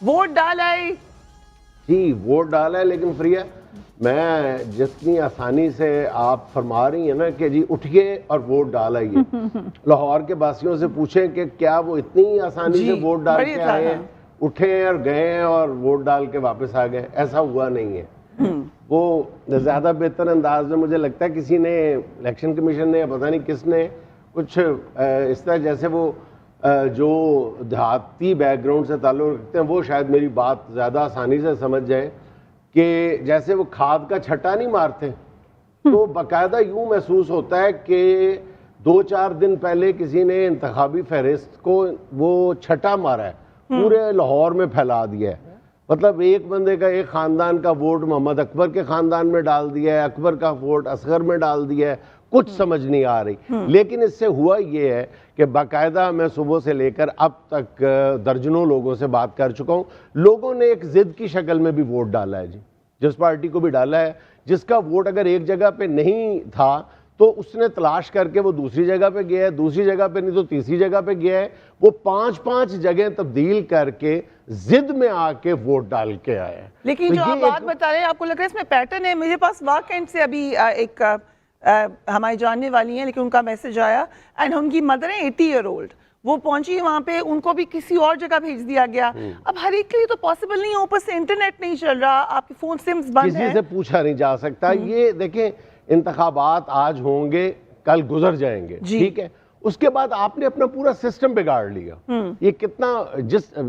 Vote ڈالا ہے جی vote ڈالا ہے، لیکن فریہ میں جتنی آسانی سے آپ فرما رہی ہیں نا کہ جی اٹھیے اور ووٹ ڈال آئیے، لاہور کے باسیوں سے پوچھیں کہ کیا وہ اتنی آسانی سے ووٹ ڈال کے آئے ہیں، اٹھے اور گئے ہیں اور ووٹ ڈال کے واپس آ گئے؟ ایسا ہوا نہیں ہے۔ وہ زیادہ بہتر انداز میں مجھے لگتا ہے کسی نے، الیکشن کمیشن نے یا پتہ نہیں کس نے، کچھ اس طرح جیسے وہ جو دیہاتی بیک گراؤنڈ سے تعلق رکھتے ہیں وہ شاید میری بات زیادہ آسانی سے سمجھ جائیں کہ جیسے وہ کھاد کا چھٹا نہیں مارتے تو باقاعدہ یوں محسوس ہوتا ہے کہ 2-4 دن پہلے کسی نے انتخابی فہرست کو وہ چھٹا مارا ہے، پورے لاہور میں پھیلا دیا ہے۔ مطلب ایک بندے کا، ایک خاندان کا ووٹ محمد اکبر کے خاندان میں ڈال دیا ہے، اکبر کا ووٹ اصغر میں ڈال دیا ہے، کچھ سمجھ نہیں آ رہی۔ لیکن اس سے ہوا یہ ہے کہ باقاعدہ میں صبح سے لے کر اب تک درجنوں لوگوں سے بات کر چکا ہوں، لوگوں نے ایک ضد کی شکل میں بھی ووٹ ڈالا ہے جی، جس پارٹی کو بھی ڈالا ہے، جس کا ووٹ اگر ایک جگہ پہ نہیں تھا تو اس نے تلاش کر کے وہ دوسری جگہ پہ گیا ہے، دوسری جگہ پہ نہیں تو تیسری جگہ پہ گیا ہے، وہ 5 جگہ تبدیل کر کے ضد میں آ کے ووٹ ڈال کے آیا ہے۔ لیکن جو آپ بات بتا رہے ہیں، آپ کو لگ رہا ہے اس میں پیٹرن ہے؟ میرے پاس واقعی سے ابھی ایک ہماری جاننے والی ہیں لیکن ان کا میسج آیا، اینڈ ان کی مدر ہے 80 ایئر اولڈ، وہ پہنچی وہاں پہ، ان کو بھی کسی اور جگہ بھیج دیا گیا۔ اب ہر ایک کے لیے تو پاسبل نہیں ہے، اوپر سے انٹرنیٹ نہیں چل رہا، آپ کے فون سمز بند ہیں، کسی سے پوچھا نہیں جا سکتا۔ یہ دیکھیں انتخابات آج ہوں گے، کل گزر جائیں گے، ٹھیک ہے، اس کے بعد آپ نے اپنا پورا سسٹم بگاڑ لیا۔ یہ کتنا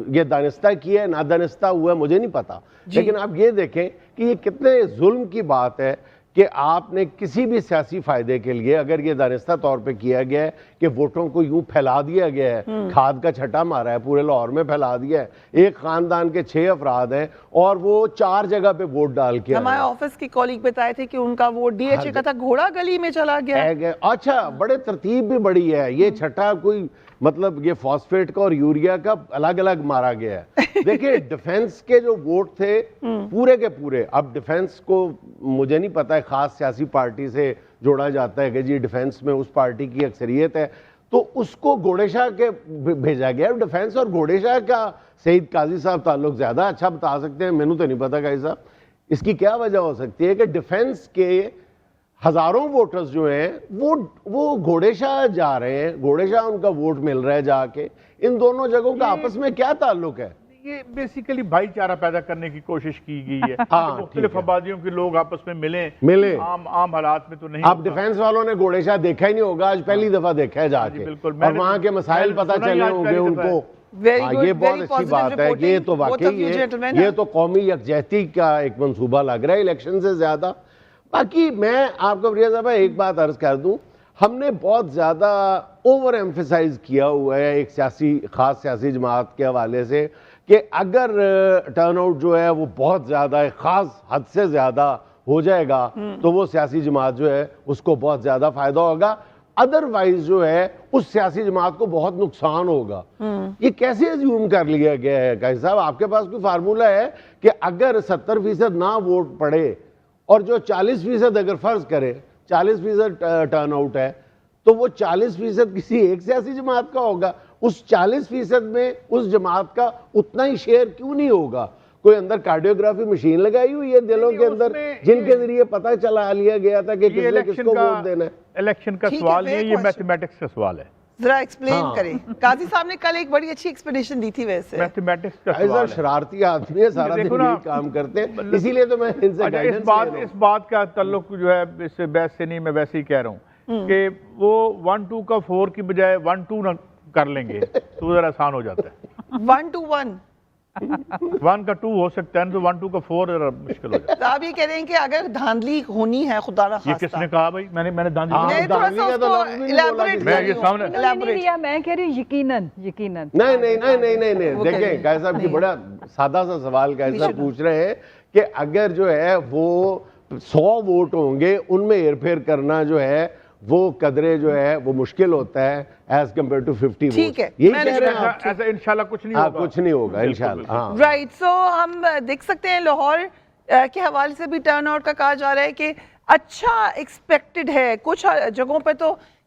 یہ دانستہ کیا ہے نادانستہ ہوا ہے مجھے نہیں پتا، لیکن آپ یہ دیکھیں کہ یہ کتنے ظلم کی بات ہے کہ آپ نے کسی بھی سیاسی فائدے کے لیے اگر یہ دانستہ طور پہ کیا گیا ہے کہ ووٹوں کو یوں پھیلا دیا گیا ہے، کھاد کا چھٹا مارا ہے، پورے لاہور میں پھیلا دیا ہے، ایک خاندان کے 6 افراد ہیں اور وہ 4 جگہ پہ ووٹ ڈال کے ہمارے آفس کی کولیگ بتائے تھے کہ ان کا ووٹ ڈی ایچ اے کا تھا، گھوڑا گلی میں چلا گیا۔ اچھا، بڑے ترتیب بھی بڑی ہے، یہ چھٹا کوئی مطلب یہ فاسفیٹ کا اور یوریا کا الگ الگ مارا گیا ہے۔ دیکھیں ڈیفنس کے جو ووٹ تھے پورے کے پورے، اب ڈیفنس کو مجھے نہیں پتا ہے خاص سیاسی پارٹی سے جوڑا جاتا ہے کہ جی ڈیفنس میں اس پارٹی کی اکثریت ہے تو اس کو گھوڑے شاہ کے بھیجا گیا۔ ڈیفنس اور گھوڑے شاہ کا سعید قاضی صاحب تعلق زیادہ اچھا بتا سکتے ہیں، میں نے تو نہیں پتا قاضی صاحب اس کی کیا وجہ ہو سکتی ہے کہ ڈیفنس کے ہزاروں ووٹرز جو ہیں وہ گھوڑے شاہ جا رہے ہیں، گھوڑے شاہ ان کا ووٹ مل رہا ہے جا کے۔ ان دونوں جگہوں کا آپس میں کیا تعلق ہے؟ یہ بیسیکلی بھائی چارہ پیدا کرنے کی کوشش کی گئی ہے، مختلف آبادیوں کے لوگ آپس میں ملیں، عام حالات میں تو نہیں۔ اب ڈیفنس والوں نے گھوڑے شاہ دیکھا ہی نہیں ہوگا، آج پہلی دفعہ دیکھا ہے جا کے، اور وہاں کے مسائل پتہ چلے ہوں گے ان کو۔ یہ بہت اچھی بات ہے، یہ تو واقعی یہ تو قومی یکجہتی کا ایک منصوبہ لگ رہا ہے الیکشن سے زیادہ۔ باقی میں آپ کو فریہ صاحب ایک بات عرض کر دوں، ہم نے بہت زیادہ اوور ایمفیسائز کیا ہوا ہے ایک خاص سیاسی جماعت کے حوالے سے کہ اگر ٹرن آؤٹ جو ہے وہ بہت زیادہ ہے، خاص حد سے زیادہ ہو جائے گا تو وہ سیاسی جماعت جو ہے اس کو بہت زیادہ فائدہ ہوگا، ادروائز جو ہے اس سیاسی جماعت کو بہت نقصان ہوگا۔ یہ کیسے ازیوم کر لیا گیا ہے قاضی صاحب؟ آپ کے پاس کوئی فارمولہ ہے کہ اگر 70% نہ ووٹ پڑے اور جو 40% اگر فرض کرے 40% ٹرن آؤٹ ہے تو وہ 40% کسی ایک سیاسی جماعت کا ہوگا، اس 40% میں اس جماعت کا اتنا ہی شیئر کیوں نہیں ہوگا؟ کوئی اندر کارڈیوگرافی مشین لگائی ہوئی ہے دلوں کے اندر جن کے ذریعے پتہ چلا لیا گیا تھا کہ کس نے کس کو ووٹ دینا ہے؟ الیکشن کا سوال نہیں، یہ میتھمیٹکس کا سوال ہے، ذرا ایکسپلین کریں۔ قاضی صاحب نے کل ایک بڑی اچھی ایکسپلیشن دی تھی، ویسے میتھمیٹکس کا سوال ہے۔ شرارتی آدمی ہے، سارا دن یہی کام کرتے ہیں، اسی لیے تو میں ان سے گائیڈنس لے رہا ہوں۔ اس بات کا تعلق جو ہے اس سے بحث سے نہیں، میں ویسے ہی کہہ رہا ہوں کہ وہ 1-2 کا 4 کی بجائے 1-2 نہ کر لیں گے تو ذرا آسان ہو جاتا ہے۔ 1 to 1 1 کا 2 ہو سکتا ہے تو 1-2 کا 4 ذرا مشکل ہو جاتا ہے۔ تو آپ یہ کہہ رہے ہیں کہ اگر دھاندلی ہونی ہے خدا نہ یہ کس خواستہ، نے کہا بھائی؟ میں نے دھاندلی میں کہہ رہی یقیناً نہیں دیکھیں قاضی صاحب کی بڑا سادہ سا سوال قاضی صاحب پوچھ رہے ہیں کہ اگر جو ہے وہ 100 ووٹ ہوں گے ان میں ہیر پھیر کرنا جو ہے وہ قدرے جو ہے وہ مشکل ہوتا ہے ایز کمپیئر ٹو 50 ووٹ۔ ٹھیک ہے، یہی کہہ رہے ہیں آپ؟ ایسا انشاءاللہ کچھ نہیں ہوگا، کچھ نہیں ہوگا انشاءاللہ۔ ہاں رائٹ، سو ہم دیکھ سکتے ہیں لاہور کے حوالے سے بھی ٹرن آؤٹ کا کہا جا رہا ہے کہ اچھا ایکسپیکٹڈ ہے، کچھ جگہوں پہ تو